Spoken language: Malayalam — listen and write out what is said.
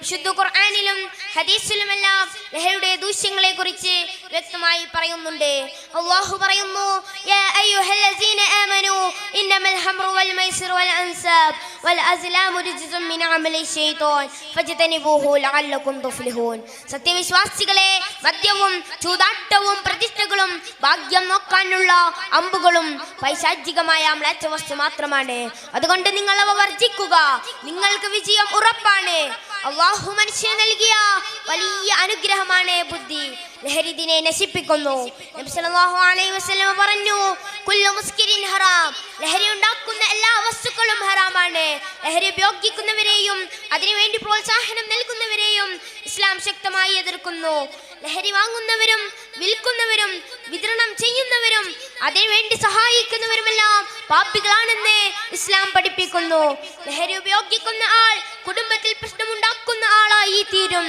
വിശുദ്ധ ഖുർആനിലും ഹദീസിലുമെല്ലാം ലഹരിയുടെ ദൂഷ്യങ്ങളെ കുറിച്ച് വ്യക്തമായി പറയുന്നുണ്ട്. അല്ലാഹു പറയുന്നു, യാ അയ്യുഹല്ലസീന ആമനൂ ഇന്നമൽ ഹംറു വൽ മൈസിറു വൽ അൻസാബ് വൽ അസ്ലാമു റിജ്സും മിൻ അമലി ശൈത്വാൻ ഫജ്തനിബൂഹു ലഅല്ലകും തുഫ്ലിഹൂൻ. സത്യവിശ്വാസികളെ, മദ്യവും ചൂതാട്ടവും പ്രതിഷ്ഠകളും ഭാഗ്യം നോക്കാനുള്ള അമ്പുകളും പൈശാചികമായ മ്ലേച്ഛവസ്തു മാത്രമാണ്. അതുകൊണ്ട് നിങ്ങൾ അവ വർജിക്കുക, നിങ്ങൾക്ക് വിജയം ഉറപ്പാണ്. അല്ലാഹു മനുഷ്യന് നൽകിയ വലിയ അനുഗ്രഹമാണ് ബുദ്ധി. ലഹരി ഇതിനെ നശിപ്പിക്കുന്നു. നബി സല്ലല്ലാഹു അലൈഹി വസല്ലം പറഞ്ഞു, കുല്ലു മുസ്കിരിൻ ഹറാം. ലഹരി ഉണ്ടാക്കുന്ന എല്ലാ വസ്തുക്കളും ഹറാമാണ്. ലഹരി ഉപയോഗിക്കുന്നവരെയും അതിനുവേണ്ടി പ്രോത്സാഹനം നൽകുന്നവരെയും ഇസ്ലാം ശക്തമായി എതിർക്കുന്നു. ലഹരി വാങ്ങുന്നവരും വിൽക്കുന്നവരും വിതരണം ചെയ്യുന്നവരും അതിനുവേണ്ടി സഹായിക്കുന്നവരുമെല്ലാം പാപികളാണെന്ന് ഇസ്ലാം പഠിപ്പിക്കുന്നു. ലഹരി ഉപയോഗിക്കുന്ന ആൾ കുടുംബത്തിൽ പ്രശ്നമുണ്ടാക്കുന്ന ആളായി തീരും.